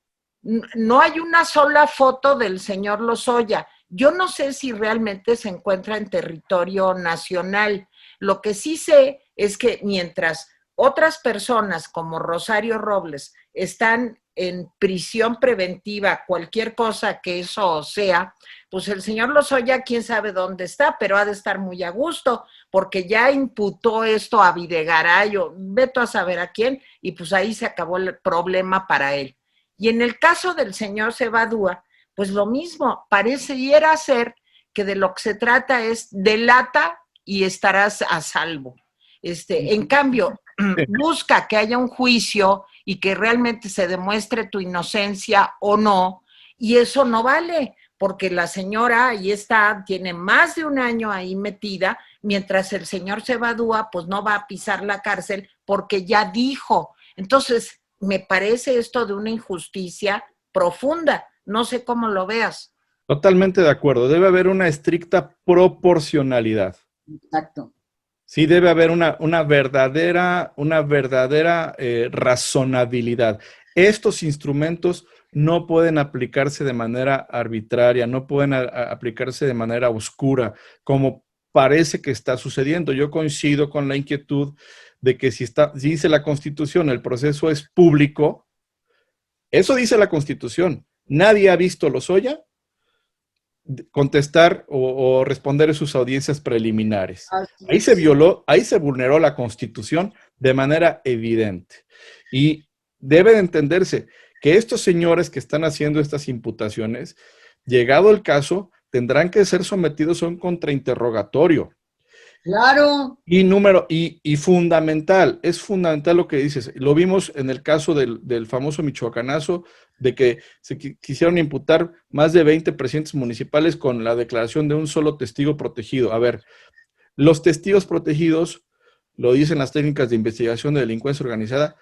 No hay una sola foto del señor Lozoya. Yo no sé si realmente se encuentra en territorio nacional. Lo que sí sé es que mientras otras personas como Rosario Robles están en prisión preventiva, cualquier cosa que eso sea, pues el señor Lozoya quién sabe dónde está, pero ha de estar muy a gusto, porque ya imputó esto a Videgaray, o veto a saber a quién, y pues ahí se acabó el problema para él. Y en el caso del señor Cebadúa, pues lo mismo, pareciera ser que de lo que se trata es delata y estarás a salvo. En cambio, busca que haya un juicio y que realmente se demuestre tu inocencia o no, y eso no vale, porque la señora ahí está, tiene más de un año ahí metida, mientras el señor Cebadúa pues no va a pisar la cárcel porque ya dijo. Entonces, me parece esto de una injusticia profunda. No sé cómo lo veas. Totalmente de acuerdo. Debe haber una estricta proporcionalidad. Exacto. Sí, debe haber una verdadera razonabilidad. Estos instrumentos no pueden aplicarse de manera arbitraria, no pueden aplicarse de manera oscura, como parece que está sucediendo. Yo coincido con la inquietud de que si dice la Constitución, el proceso es público, eso dice la Constitución, Nadie ha visto Lozoya contestar o responder a sus audiencias preliminares. Así Ahí es. se violó, ahí se vulneró la Constitución de manera evidente. Y debe de entenderse que estos señores que están haciendo estas imputaciones, llegado el caso, tendrán que ser sometidos a un contrainterrogatorio. Claro. Y fundamental, es fundamental lo que dices. Lo vimos en el caso del famoso michoacanazo, de que se quisieron imputar más de 20 presidentes municipales con la declaración de un solo testigo protegido. A ver, los testigos protegidos, lo dicen las técnicas de investigación de delincuencia organizada,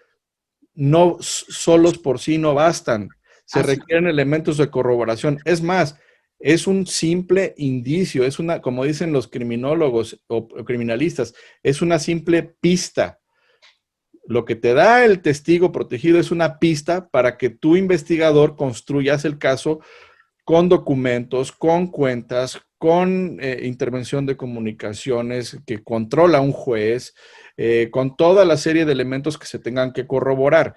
no solos por sí no bastan. Se requieren elementos de corroboración. Es más, es un simple indicio, es una, como dicen los criminólogos o criminalistas, es una simple pista. Lo que te da el testigo protegido es una pista para que tu investigador construyas el caso con documentos, con cuentas, con intervención de comunicaciones que controla un juez, con toda la serie de elementos que se tengan que corroborar.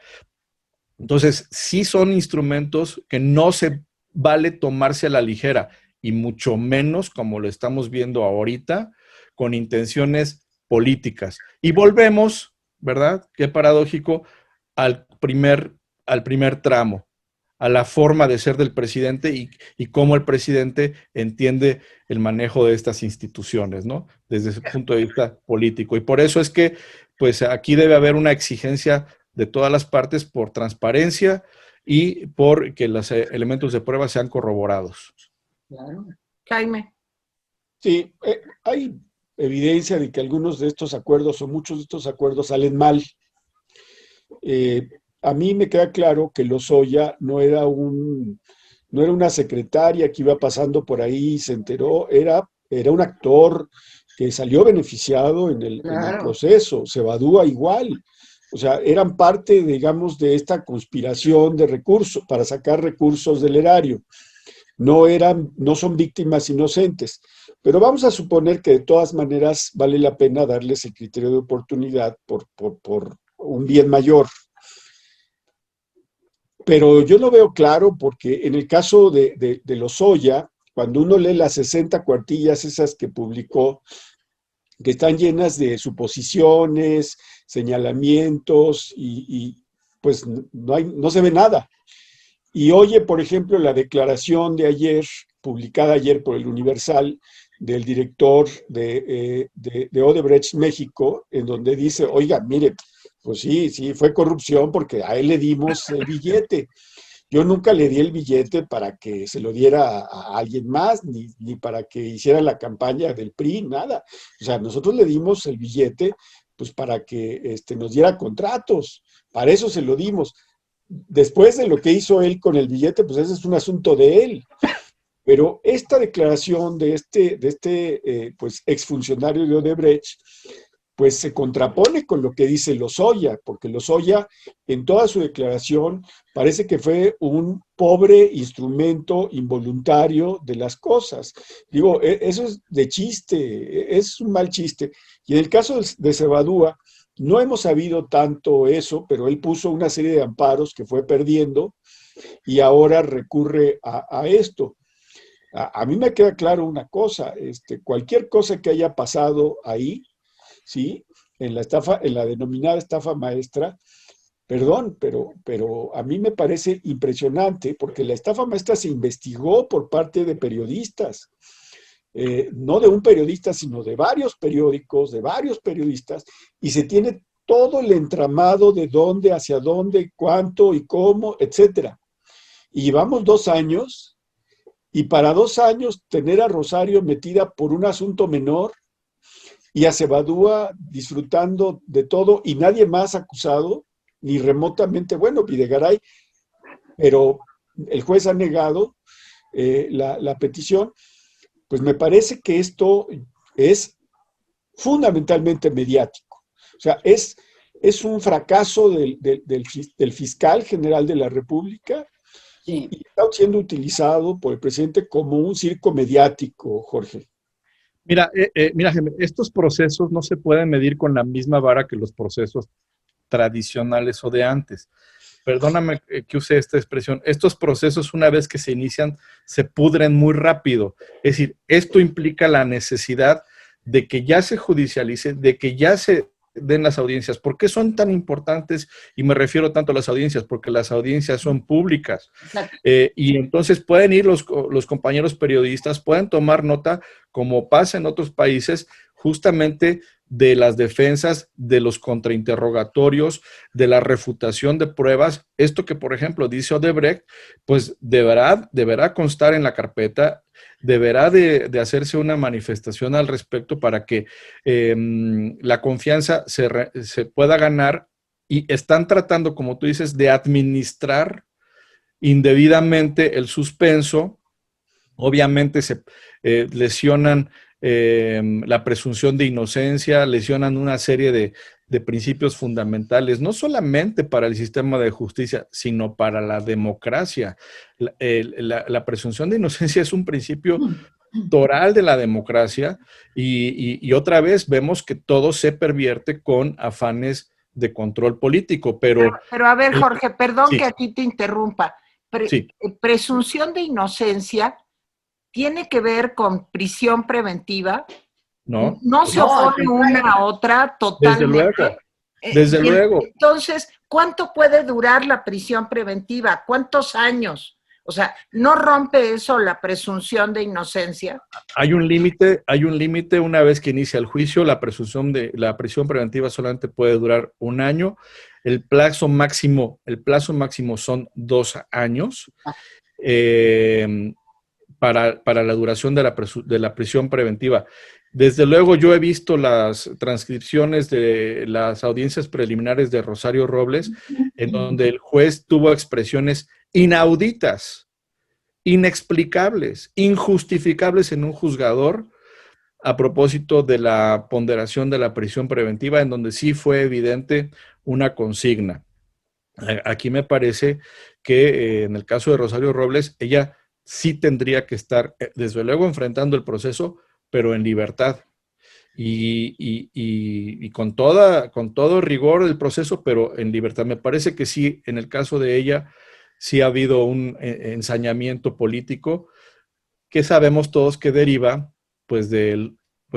Entonces, sí son instrumentos que no se vale tomarse a la ligera, y mucho menos, como lo estamos viendo ahorita, con intenciones políticas. Y volvemos, ¿verdad? Qué paradójico, al primer tramo, a la forma de ser del presidente y cómo el presidente entiende el manejo de estas instituciones, ¿no? Desde su punto de vista político. Y por eso es que, pues, aquí debe haber una exigencia de todas las partes por transparencia y por que los elementos de prueba sean corroborados. Claro. Jaime. Sí, hay evidencia de que algunos de estos acuerdos o muchos de estos acuerdos salen mal. A mí me queda claro que Lozoya no era una secretaria que iba pasando por ahí y se enteró, era un actor que salió beneficiado en el proceso, Cebadúa igual. O sea, eran parte, digamos, de esta conspiración de recursos, para sacar recursos del erario. No son víctimas inocentes. Pero vamos a suponer que de todas maneras vale la pena darles el criterio de oportunidad por un bien mayor. Pero yo lo veo claro porque en el caso de Lozoya, cuando uno lee las 60 cuartillas esas que publicó, que están llenas de suposiciones, señalamientos y pues no se ve nada. Y oye, por ejemplo, la declaración de ayer, publicada ayer por el Universal, del director de Odebrecht México, en donde dice, oiga, mire, pues sí, fue corrupción porque a él le dimos el billete. Yo nunca le di el billete para que se lo diera a alguien más, ni para que hiciera la campaña del PRI, nada. O sea, nosotros le dimos el billete pues para que nos diera contratos, para eso se lo dimos. Después de lo que hizo él con el billete, pues ese es un asunto de él. Pero esta declaración de este pues exfuncionario de Odebrecht, pues se contrapone con lo que dice Lozoya, porque Lozoya en toda su declaración parece que fue un pobre instrumento involuntario de las cosas. Digo, eso es de chiste, es un mal chiste. Y en el caso de Cebadúa, no hemos sabido tanto eso, pero él puso una serie de amparos que fue perdiendo y ahora recurre a esto. A mí me queda claro una cosa, cualquier cosa que haya pasado ahí, ¿sí? En la denominada estafa maestra, perdón, pero a mí me parece impresionante porque la estafa maestra se investigó por parte de periodistas, no de un periodista, sino de varios periódicos, de varios periodistas, y se tiene todo el entramado de dónde, hacia dónde, cuánto y cómo, etcétera. Y llevamos 2 años, y para 2 años tener a Rosario metida por un asunto menor y a Cebadúa disfrutando de todo y nadie más acusado, ni remotamente, bueno, Videgaray, pero el juez ha negado la petición, pues me parece que esto es fundamentalmente mediático. O sea, es un fracaso del fiscal general de la República. Sí. Y está siendo utilizado por el presidente como un circo mediático, Jorge. Mira, estos procesos no se pueden medir con la misma vara que los procesos tradicionales o de antes. perdóname que use esta expresión, estos procesos una vez que se inician se pudren muy rápido. Es decir, esto implica la necesidad de que ya se judicialice, de que ya se den las audiencias. ¿Por qué son tan importantes? Y me refiero tanto a las audiencias, porque las audiencias son públicas. Y entonces pueden ir los compañeros periodistas, pueden tomar nota, como pasa en otros países, justamente de las defensas, de los contrainterrogatorios, de la refutación de pruebas. Esto que, por ejemplo, dice Odebrecht, pues deberá constar en la carpeta, deberá de hacerse una manifestación al respecto para que la confianza se pueda ganar, y están tratando, como tú dices, de administrar indebidamente el suspenso. Obviamente se lesionan la presunción de inocencia, lesionan una serie de principios fundamentales, no solamente para el sistema de justicia, sino para la democracia. La presunción de inocencia es un principio toral de la democracia, y otra vez vemos que todo se pervierte con afanes de control político, pero a ver, Jorge, perdón sí, que aquí te interrumpa. sí, Presunción de inocencia tiene que ver con prisión preventiva. ¿no? No se opone una a otra totalmente. Desde luego. Entonces, ¿cuánto puede durar la prisión preventiva? ¿Cuántos años? O sea, ¿no rompe eso la presunción de inocencia? Hay un límite una vez que inicia el juicio. La prisión preventiva solamente puede durar 1 año. El plazo máximo son 2 años para la duración de la prisión preventiva. Desde luego, yo he visto las transcripciones de las audiencias preliminares de Rosario Robles, en donde el juez tuvo expresiones inauditas, inexplicables, injustificables en un juzgador a propósito de la ponderación de la prisión preventiva, en donde sí fue evidente una consigna. Aquí me parece que en el caso de Rosario Robles, ella sí tendría que estar, desde luego, enfrentando el proceso, pero en libertad. Y con todo rigor del proceso, pero en libertad. Me parece que sí, en el caso de ella, sí ha habido un ensañamiento político que sabemos todos que deriva, pues,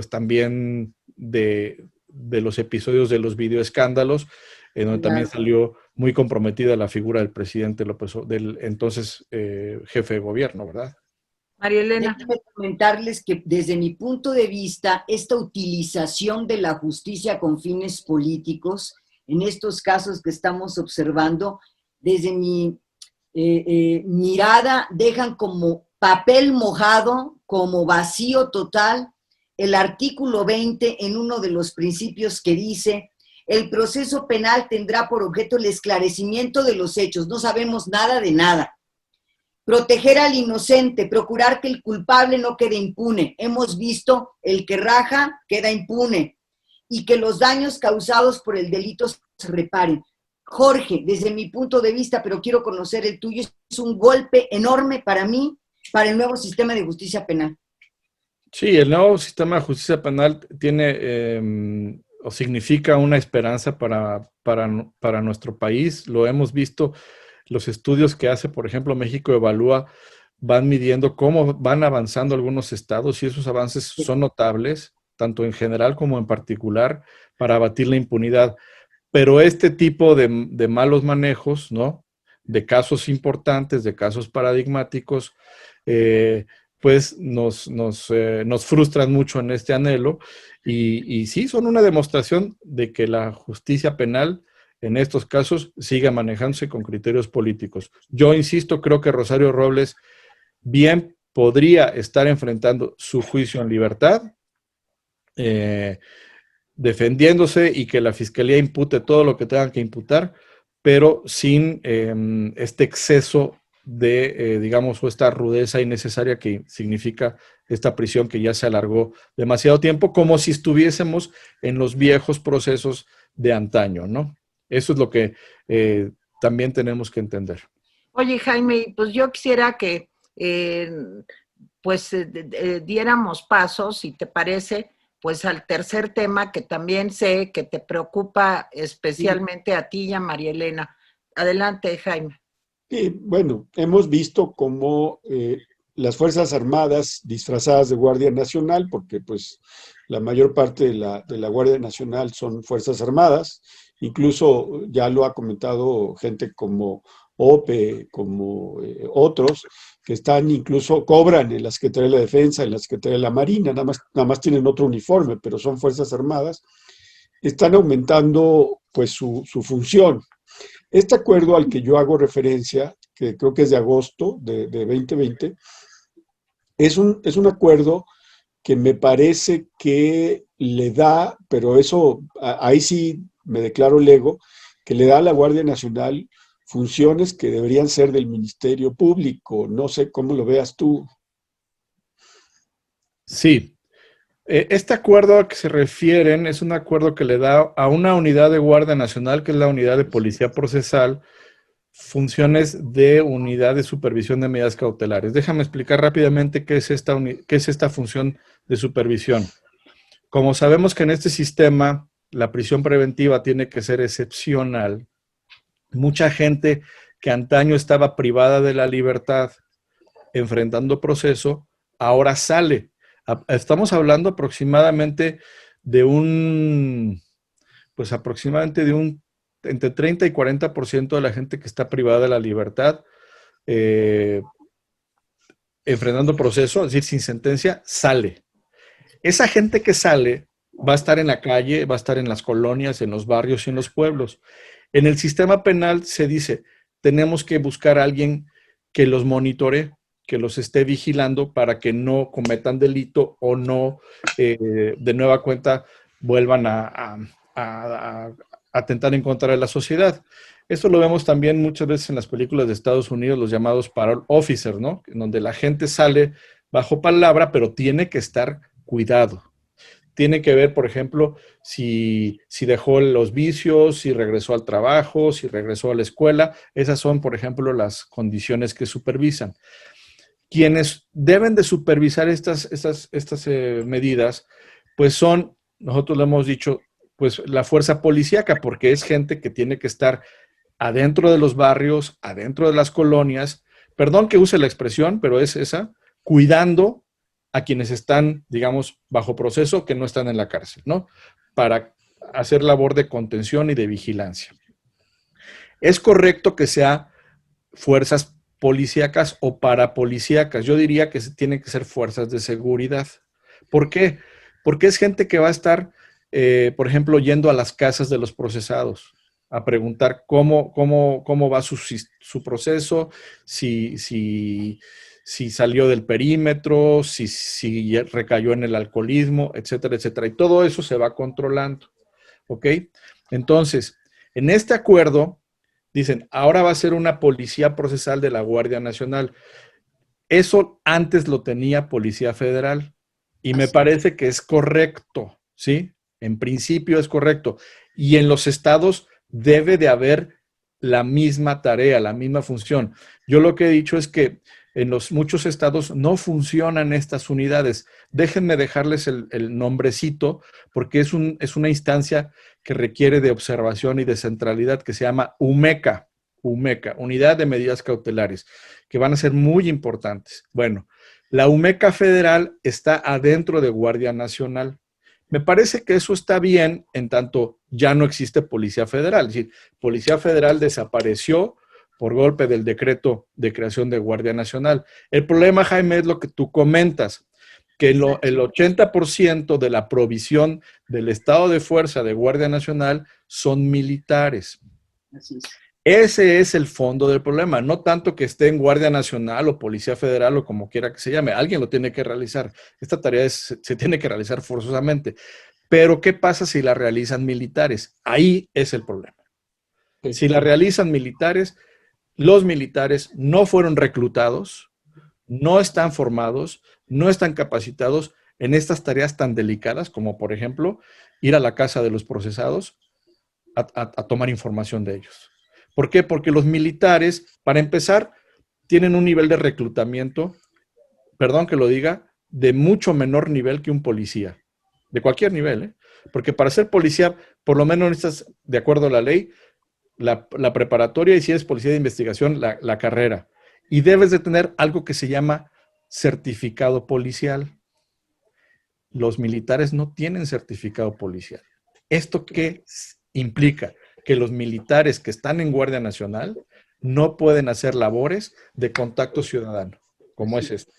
también de los episodios de los videoescándalos, en donde también salió muy comprometida la figura del presidente López, del entonces jefe de gobierno, ¿verdad? María Elena. Déjenme comentarles que desde mi punto de vista, esta utilización de la justicia con fines políticos, en estos casos que estamos observando, desde mi mirada, dejan como papel mojado, como vacío total, el artículo 20 en uno de los principios que dice: el proceso penal tendrá por objeto el esclarecimiento de los hechos. No sabemos nada de nada. Proteger al inocente, procurar que el culpable no quede impune. Hemos visto el que raja queda impune, y que los daños causados por el delito se reparen. Jorge, desde mi punto de vista, pero quiero conocer el tuyo, es un golpe enorme para mí, para el nuevo sistema de justicia penal. Sí, el nuevo sistema de justicia penal tiene o significa una esperanza para nuestro país. Lo hemos visto. Los estudios que hace, por ejemplo, México Evalúa, van midiendo cómo van avanzando algunos estados, y esos avances son notables, tanto en general como en particular, para abatir la impunidad. Pero este tipo de malos manejos, ¿no?, de casos importantes, de casos paradigmáticos, pues nos frustran mucho en este anhelo, y sí son una demostración de que la justicia penal en estos casos siga manejándose con criterios políticos. Yo insisto, creo que Rosario Robles bien podría estar enfrentando su juicio en libertad, defendiéndose, y que la fiscalía impute todo lo que tengan que imputar, pero sin este exceso de, digamos, o esta rudeza innecesaria que significa esta prisión que ya se alargó demasiado tiempo, como si estuviésemos en los viejos procesos de antaño, ¿no? Eso es lo que también tenemos que entender. Oye, Jaime, pues yo quisiera que diéramos pasos, si te parece, pues al tercer tema, que también sé que te preocupa especialmente a ti y a María Elena. Adelante, Jaime. Y bueno, hemos visto cómo las Fuerzas Armadas disfrazadas de Guardia Nacional, porque pues la mayor parte de la Guardia Nacional son Fuerzas Armadas, incluso ya lo ha comentado gente como OPE, como otros, que están incluso, cobran en la Secretaría de la Defensa, en la Secretaría de la Marina, nada más tienen otro uniforme, pero son Fuerzas Armadas, están aumentando pues su función. Este acuerdo al que yo hago referencia, que creo que es de agosto de 2020, es un acuerdo que me parece que le da, pero eso, ahí sí me declaro lego, que le da a la Guardia Nacional funciones que deberían ser del Ministerio Público. No sé cómo lo veas tú. Sí, este acuerdo al que se refieren es un acuerdo que le da a una unidad de Guardia Nacional, que es la unidad de Policía Procesal, funciones de unidad de supervisión de medidas cautelares. Déjame explicar rápidamente qué es esta función de supervisión. Como sabemos que en este sistema la prisión preventiva tiene que ser excepcional, mucha gente que antaño estaba privada de la libertad enfrentando proceso, ahora sale. Estamos hablando aproximadamente de entre 30 y 40% de la gente que está privada de la libertad, enfrentando proceso, es decir, sin sentencia, sale. Esa gente que sale va a estar en la calle, va a estar en las colonias, en los barrios y en los pueblos. En el sistema penal se dice, tenemos que buscar a alguien que los monitoree, que los esté vigilando para que no cometan delito o no de nueva cuenta vuelvan a atentar en contra de la sociedad. Esto lo vemos también muchas veces en las películas de Estados Unidos, los llamados parole officers, ¿no? En donde la gente sale bajo palabra, pero tiene que estar cuidado. Tiene que ver, por ejemplo, si dejó los vicios, si regresó al trabajo, si regresó a la escuela. Esas son, por ejemplo, las condiciones que supervisan. Quienes deben de supervisar estas medidas, pues son, nosotros lo hemos dicho, pues la fuerza policíaca, porque es gente que tiene que estar adentro de los barrios, adentro de las colonias, perdón que use la expresión, pero es esa, cuidando a quienes están, digamos, bajo proceso, que no están en la cárcel, ¿no? Para hacer labor de contención y de vigilancia. Es correcto que sea fuerzas policíacas o parapolicíacas. Yo diría que tienen que ser fuerzas de seguridad. ¿Por qué? Porque es gente que va a estar, por ejemplo, yendo a las casas de los procesados a preguntar cómo va su proceso, si salió del perímetro, si recayó en el alcoholismo, etcétera, etcétera. Y todo eso se va controlando, ¿ok? Entonces, en este acuerdo, dicen, ahora va a ser una policía procesal de la Guardia Nacional. Eso antes lo tenía Policía Federal y me parece que es correcto, ¿sí? En principio es correcto. Y en los estados debe de haber la misma tarea, la misma función. Yo lo que he dicho es que en muchos estados no funcionan estas unidades. Déjenme dejarles el nombrecito porque es una instancia que requiere de observación y de centralidad que se llama UMECA, Unidad de Medidas Cautelares, que van a ser muy importantes. Bueno, la UMECA federal está adentro de Guardia Nacional. Me parece que eso está bien en tanto ya no existe Policía Federal. Es decir, Policía Federal desapareció por golpe del decreto de creación de Guardia Nacional. El problema, Jaime, es lo que tú comentas, que el 80% de la provisión del estado de fuerza de Guardia Nacional son militares. Así es. Ese es el fondo del problema, no tanto que esté en Guardia Nacional o Policía Federal o como quiera que se llame, alguien lo tiene que realizar. Esta tarea se tiene que realizar forzosamente. Pero, ¿qué pasa si la realizan militares? Ahí es el problema. Si la realizan militares, los militares no fueron reclutados, no están formados, no están capacitados en estas tareas tan delicadas como, por ejemplo, ir a la casa de los procesados a tomar información de ellos. ¿Por qué? Porque los militares, para empezar, tienen un nivel de reclutamiento, perdón que lo diga, de mucho menor nivel que un policía, de cualquier nivel, ¿eh? Porque para ser policía, por lo menos necesitas, de acuerdo a la ley, la preparatoria y si eres policía de investigación, la carrera. Y debes de tener algo que se llama certificado policial. Los militares no tienen certificado policial. ¿Esto qué implica? Que los militares que están en Guardia Nacional no pueden hacer labores de contacto ciudadano, como es esto.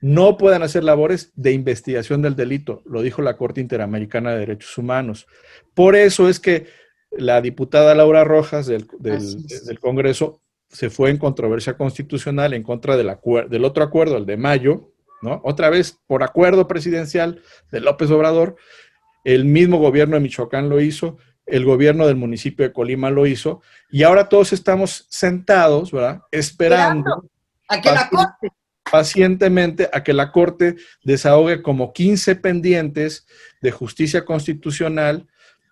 No pueden hacer labores de investigación del delito, lo dijo la Corte Interamericana de Derechos Humanos. Por eso es que la diputada Laura Rojas del Congreso se fue en controversia constitucional en contra del otro acuerdo, el de mayo, ¿no? Otra vez por acuerdo presidencial de López Obrador, el mismo gobierno de Michoacán lo hizo, el gobierno del municipio de Colima lo hizo, y ahora todos estamos sentados, ¿verdad? Esperando a que la Corte pacientemente a que la Corte desahogue como 15 pendientes de justicia constitucional,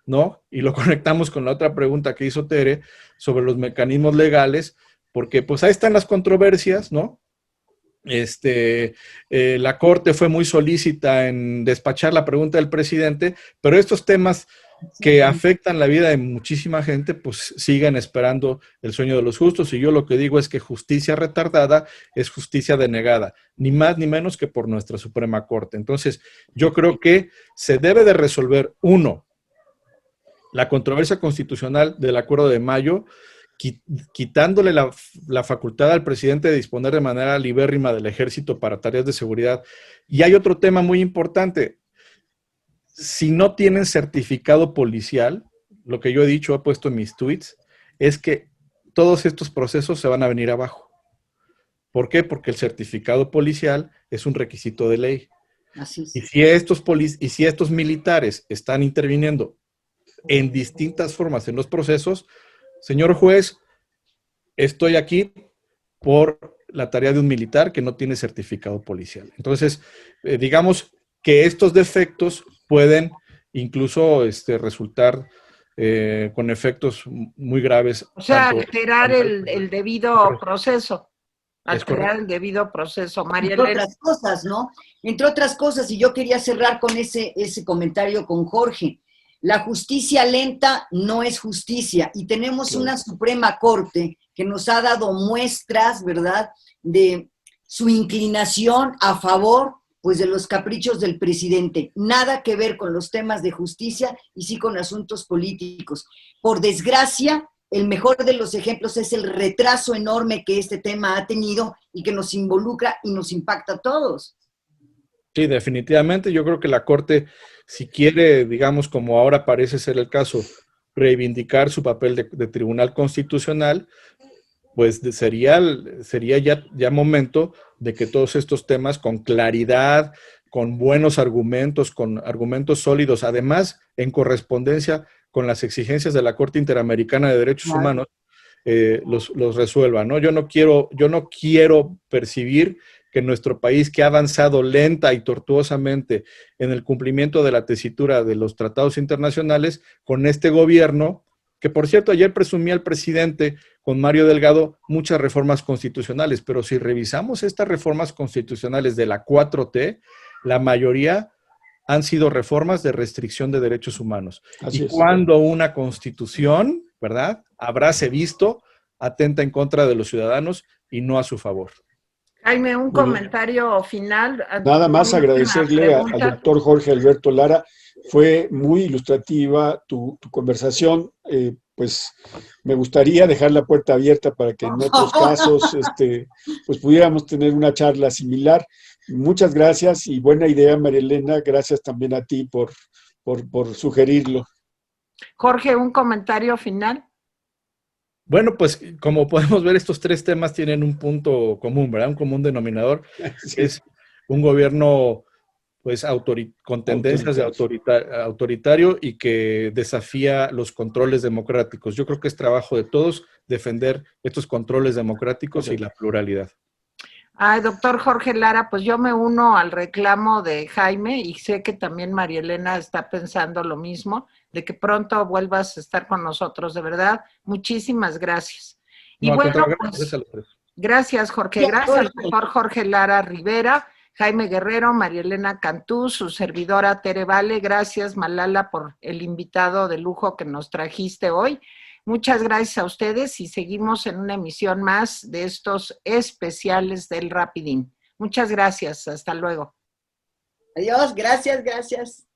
¿no? Y lo conectamos con la otra pregunta que hizo Tere sobre los mecanismos legales, porque pues ahí están las controversias, ¿no? La Corte fue muy solícita en despachar la pregunta del presidente, pero estos temas que afectan la vida de muchísima gente, pues sigan esperando el sueño de los justos. Y yo lo que digo es que justicia retardada es justicia denegada, ni más ni menos que por nuestra Suprema Corte. Entonces, yo creo que se debe de resolver, uno, la controversia constitucional del Acuerdo de Mayo, quitándole la facultad al presidente de disponer de manera libérrima del ejército para tareas de seguridad. Y hay otro tema muy importante. Si no tienen certificado policial, lo que yo he dicho, he puesto en mis tweets, es que todos estos procesos se van a venir abajo. ¿Por qué? Porque el certificado policial es un requisito de ley. Así es. Y si estos militares están interviniendo en distintas formas en los procesos, señor juez, estoy aquí por la tarea de un militar que no tiene certificado policial. Entonces, digamos que estos defectos pueden incluso resultar con efectos muy graves. O sea, alterar el debido proceso. Alterar el debido proceso. María Elena. Entre otras cosas, ¿no? Entre otras cosas, y yo quería cerrar con ese comentario con Jorge. La justicia lenta no es justicia, y tenemos una Suprema Corte que nos ha dado muestras, ¿verdad?, de su inclinación a favor, pues, de los caprichos del presidente. Nada que ver con los temas de justicia y sí con asuntos políticos. Por desgracia, el mejor de los ejemplos es el retraso enorme que este tema ha tenido y que nos involucra y nos impacta a todos. Sí, definitivamente. Yo creo que la Corte, si quiere, digamos, como ahora parece ser el caso, reivindicar su papel de tribunal constitucional, pues sería ya momento de que todos estos temas con claridad, con buenos argumentos, con argumentos sólidos, además en correspondencia con las exigencias de la Corte Interamericana de Derechos Humanos, los resuelvan, ¿no? Yo no quiero percibir que nuestro país, que ha avanzado lenta y tortuosamente en el cumplimiento de la tesitura de los tratados internacionales, con este gobierno, que por cierto ayer presumía el presidente con Mario Delgado muchas reformas constitucionales, pero si revisamos estas reformas constitucionales de la 4T, la mayoría han sido reformas de restricción de derechos humanos. Así es. Cuando una constitución, ¿verdad?, habráse visto, atenta en contra de los ciudadanos y no a su favor. Jaime, un comentario final. Nada más agradecerle al doctor Jorge Alberto Lara. Fue muy ilustrativa tu conversación. Pues me gustaría dejar la puerta abierta para que en otros casos pues pudiéramos tener una charla similar. Muchas gracias y buena idea, María Elena. Gracias también a ti por sugerirlo. Jorge, un comentario final. Bueno, pues como podemos ver, estos tres temas tienen un punto común, ¿verdad? Un común denominador. Sí. Es un gobierno pues con tendencias de autoritario y que desafía los controles democráticos. Yo creo que es trabajo de todos defender estos controles democráticos y la pluralidad. Ay, doctor Jorge Lara, pues yo me uno al reclamo de Jaime y sé que también María Elena está pensando lo mismo, de que pronto vuelvas a estar con nosotros, de verdad. Muchísimas gracias. Y bueno, pues, gracias Jorge, gracias al doctor Jorge Lara Rivera, Jaime Guerrero, María Elena Cantú, su servidora Tere Vale. Gracias, Malala, por el invitado de lujo que nos trajiste hoy. Muchas gracias a ustedes y seguimos en una emisión más de estos especiales del Rapidín. Muchas gracias, hasta luego. Adiós, gracias, gracias.